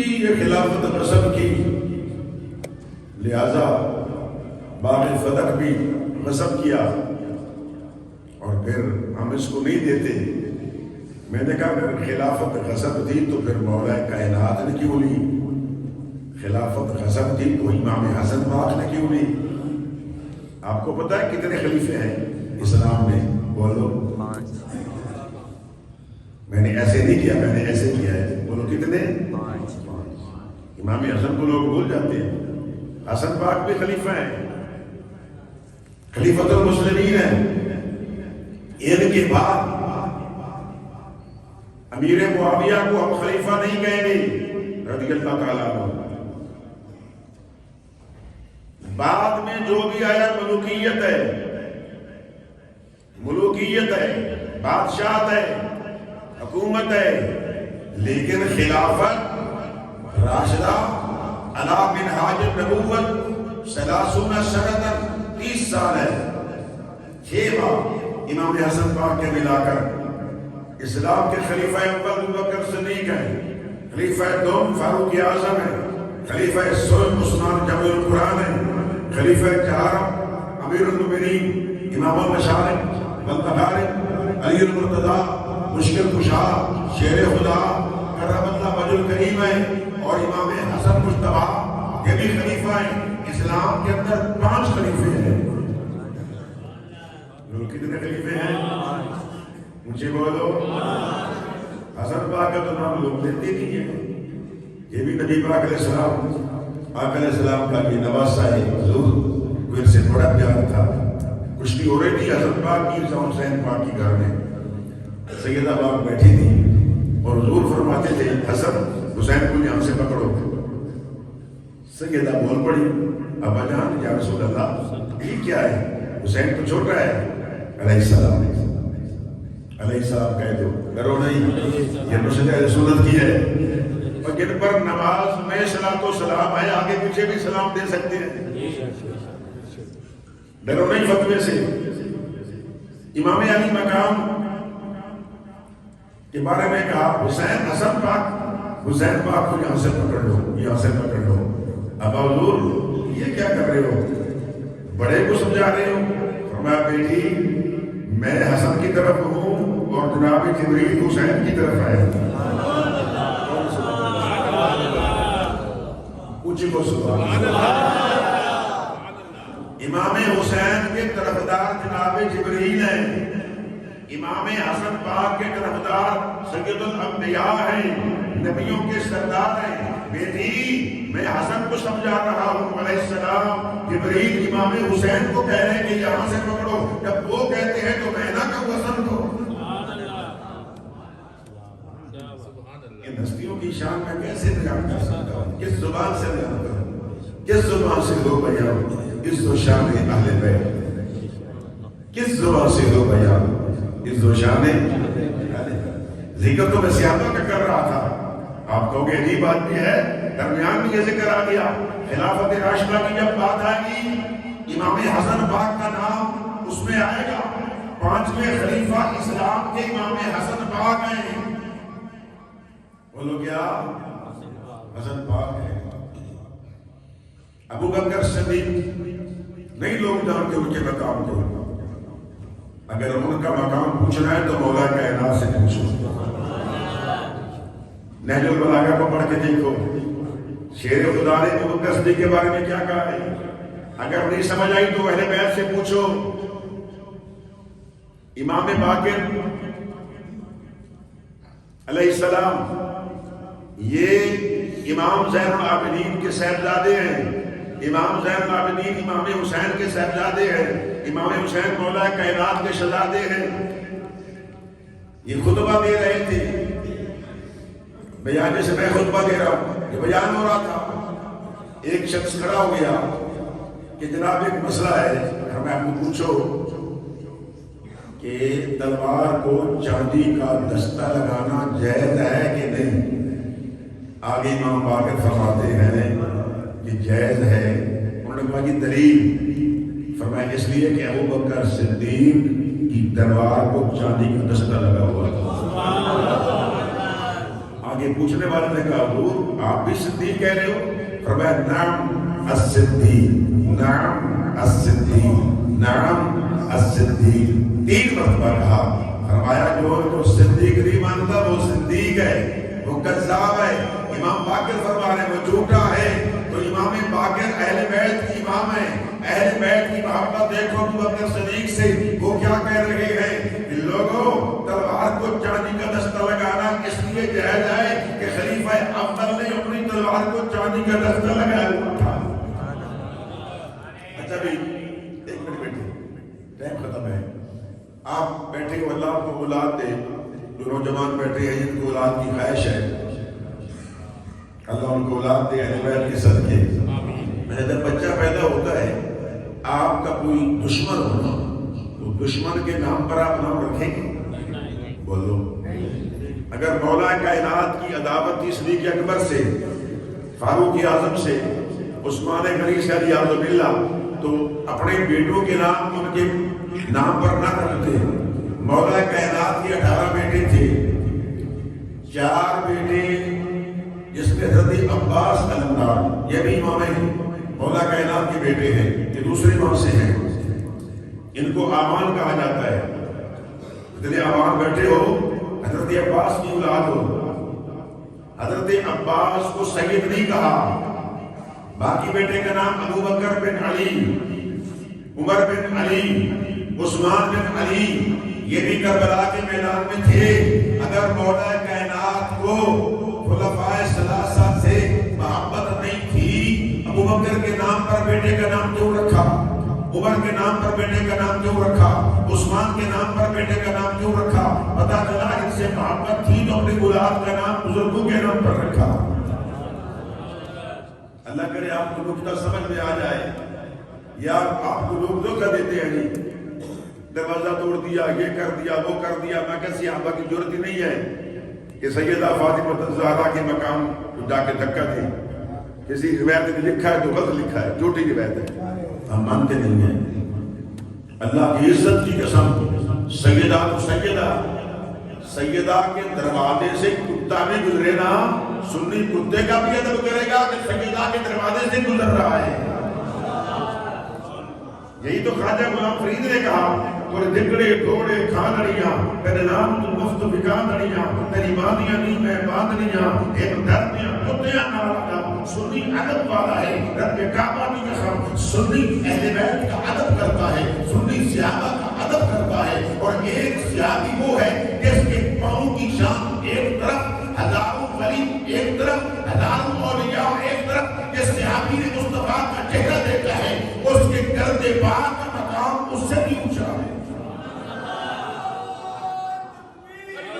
کی یہ خلافت غصب کی، لہذا باغ فتح بھی غصب کیا، اور پھر ہم اس کو نہیں دیتے۔ میں نے کہا اگر خلافت غصب تھی تو پھر مولا کائنات نے کیوں لی؟ خلافت غصب تھی تو امام حسن پاک نے کیوں لی؟ آپ کو پتا ہے کتنے خلیفے ہیں اسلام میں؟ بولو۔ میں نے ایسے نہیں کیا، میں نے ایسے کیا ہے، بولو کتنے؟ امام حسن کو لوگ بھول جاتے ہیں، حسن پاک بھی خلیفہ ہیں، خلیفۃ المسلمین ہیں۔ ان کے بعد امیر معاویہ کو ہم خلیفہ نہیں کہیں گے رضی اللہ تعالیٰ عنہ۔ بعد میں جو بھی آیا ملوکیت ہے، ملوکیت ہے، بادشاہت ہے، حکومت ہے، لیکن خلافت راشدہ علی منہاج النبوت 30 سنۃ 30 سال ہے۔ 6 بار امام حسن پاک کے ملا کر اسلام کے خلیفہ اول ابو بکر صدیق ہیں، خلیفہ دوم فاروق اعظم ہیں، خلیفہ ثالث عثمان جمع القرآن ہیں، خلیفہ چہارم امیر المؤمنین امام المشارق والمغارب علی المرتضیٰ مشکل کشا شیر خدا کرم اللہ وجہ الکریم ہے، اور امام حسن مجتبیٰ یہ بھی خلیفہ ہیں۔ اسلام کے اندر 5 خلیفے ہیں۔ کتنے خلیفے ہیں؟ مجھے بولو۔ حسن پاک کا تو نام لوگ لیتے نہیں ہیں، یہ بھی نبی پاک علیہ السلام، آقا علیہ السلام کا بھی نواسہ ہے، حضور کو ان سے بڑا پیار تھا۔ کشتی ہو رہی تھی حسن پاک کی حسین پاک کی گھر میں، سیدہ پاک بیٹھی تھی اور حضور فرماتے تھے حسن حسین کو یہاں سے پکڑو۔ سیدہ بول پڑی ابا جان یا رسول اللہ یہ کیا ہے؟ حسین تو چھوٹا ہے۔ علیہ السلام کہہ دو، ڈرو نہیں، یہ مسجد اہل سنت کی ہے، اور جن پر نماز میں صلاۃ و سلام ہے آگے پیچھے بھی سلام دے سکتے ہیں، ڈرو نہیں فتوے سے۔ امام علی مقام کے بارے میں کہا حسین حسن پاک، حسین پاک کو یہاں سے پکڑ لو، یہاں سے پکڑ لو۔ اب حضور یہ کیا کر رہے ہو؟ بڑے کو سمجھا رہے ہو؟ فرمایا بیٹی میں حسن کی طرف ہوں اور جناب جبریل حسین کی طرف آئے۔ اونچی کو سبحان اللہ۔ امام حسین کے طرفدار جناب جبریل ہیں، امام حسن پاک کے طرفدار سید الانبیاء ہیں، نبیوں کے سردار ہیں۔ بیٹی میں حسن کو سمجھا رہا ہوں، علیہ السلام جبریل امام حسین کو کہہ رہے ہیں کہ یہاں سے پکڑو، جب وہ کہتے ہیں تو میں نہ کہوں حسن کو۔ ان ہستیوں کی شان میں کیسے بیان کر سکتا ہوں؟ کس زبان سے بیان کروں؟ کس زبان سے ہو بیان؟ اس تو شان اہل بیت، کس زبان سے ہو بیان؟ اس تو شان ذکر تو میں صحابہ کا کر رہا تھا، آپ کہو گے عجیب آدمی ہے، درمیان میں یہ ذکر آ گیا۔ خلافت راشدہ کی جب بات آئے گی امام حسن پاک کا نام اس میں آئے گا۔ 5ویں خلیفہ اسلام کے امام حسن پاک ہیں۔ بولو کیا؟ حسن پاک ہے۔ ابو بکر صدیق نہیں لوگ جانتے ان کے مقام کو، اگر ان کا مقام پوچھنا ہے تو مولا کائنات سے پوچھو۔ نہج البلاغہ کو پڑھ کے دیکھو، شیر خدا نے ابو بکر صدیق کے بارے میں کیا کہا ہے۔ اگر نہیں سمجھ آئی تو اہل بیت سے پوچھو۔ امام باقر علیہ السلام یہ امام زین العابدین کے صاحبزادے ہیں، امام زین العابدین امام حسین کے صاحبزادے ہیں، امام حسین مولا کائنات کے شہزادے ہیں۔ یہ خطبہ دے رہے تھے، بیان جیسے میں خطبہ دے رہا ہوں، یہ بیان ہو رہا تھا، ایک شخص کھڑا ہو گیا کہ جناب ایک مسئلہ ہے، ہمیں آپ کو پوچھو کہ تلوار کو چاندی کا دستہ لگانا جائز ہے کہ نہیں؟ آگے امام باقر فرماتے ہیں کہ جائز ہے۔ انہوں نے کہا کہ دلیل؟ فرمایا اس لیے کہ ابو بکر صدیق کی تلوار کو چاندی کا دستہ لگا ہوا تھا۔ آگے پوچھنے والے نے کہا حضور آپ بھی صدیق کہہ رہے ہو؟ فرمایا نعم الصدیق، نعم الصدیق، نعم الصدیق، 3 مرتبہ کہا۔ فرمایا جو صدیق نہیں مانتا وہ صدیق ہے، وہ کذاب ہے۔ امام باقر فرما رہے وہ جھوٹا ہے۔ تو امام باقر اہل بیت کی امام ہے، اہل بیت کی محبت دیکھو تو اپنے صدیق سے وہ کیا کہہ رہے ہیں کہ لوگوں تلوار کو چاندی کا دستہ لگانا اس لیے جائز ہے کہ خلیفہ افضل نے اپنی تلوار کو چاندی کا دستہ لگایا ہوا تھا۔ اچھا بھی 1 منٹ بیٹھے، ٹائم ختم ہے۔ آپ بیٹھے ہو، اللہ کو اولاد دے، جو نوجوان بیٹھے ہیں جن کو اولاد کی خواہش ہے، اللہ ان کو اولاد دے اہل بیت کے صدقے۔ جب بچہ پیدا ہوتا ہے آپ کا کوئی دشمن ہونا تو دشمن کے نام پر آپ نام رکھیں گے؟ بولو۔ اگر مولا کائنات کی عداوت تھی صدیق اکبر سے، فاروق اعظم سے، عثمان غنی سے علی اعوذ باللہ، تو اپنے بیٹوں کے نام ان کے نام پر نہ رکھتے۔ مولا کائنات کے 18 بیٹے تھے، 4 بیٹے جس میں حضرت عباس علمدار، یہ بھی امام ہیں، مولا کائنات کے بیٹے ہیں، یہ دوسرے امام سے ہیں، ان کو آمان کہا جاتا ہے۔ حضرت آمان بیٹے ہو، حضرت عباس کی اولاد ہو۔ حضرت عباس کو سید نہیں کہا، باقی بیٹے کا نام ابو بکر بن علی، عمر بن علی، عثمان بن علی، یہ بھی کربلا کے میدان میں تھے۔ اگر مولا کائنات کو خلفائے ثلاثہ سے محبت نہیں تھی، ابو بکر کے نام پر بیٹے کا نام کیوں رکھا؟ عمر کے نام پر بیٹے کا نام کیوں رکھا؟ عثمان کے نام پر بیٹے کا نام کیوں رکھا؟ پتہ چلا ان سے محبت تھی تو اپنی اولاد کا نام بزرگوں کے نام پر رکھا۔ اللہ کرے آپ کو نکتہ سمجھ میں آ جائے۔ یا آپ کو لوگ دھوکہ دیتے ہیں جی، دروازہ توڑ دیا، یہ کر دیا، وہ کر دیا۔ میں کہ صحابہ کی ضرورت ہی نہیں ہے کہ سیدہ فاطمہ الزہرا کے مقام کو جا کے دھکا دے۔ کسی روایت میں لکھا ہے جو غلط لکھا ہے، جھوٹی روایت ہے، ہم مانتے نہیں ہیں۔ اللہ کی عزت کی قسم، سیدہ تو سیدہ، سیدہ کے دروازے سے کتا بھی گزرے نا، سنی کتے کا بھی ادب کرے گا کہ سیدہ کے دروازے سے گزر رہا ہے۔ یہی تو خواجہ غلام فرید نے کہا، اور دکڑے ڈھوڑے کھانڑیاں تیرے نام تو مفت بکانڑیاں، تیری باندیاں نہیں میں باندنیاں، ایک دھرتیاں کتیاں ناراضا۔ سنی ادب والا ہے، رب کعبہ کی قسم، سنی اہل بیت کا ادب کرتا ہے، سنی صحابہ کا ادب کرتا ہے۔ اور ایک صحابی وہ ہے جس کے پاؤں کی شان ایک طرف، ہزاروں ولی ایک طرف، ہزاروں اولیاء ایک طرف، جس صحابی نے مصطفیٰ کا چہرہ دیکھا ہے اس کے گرد پاک کا مقام اس سے بھی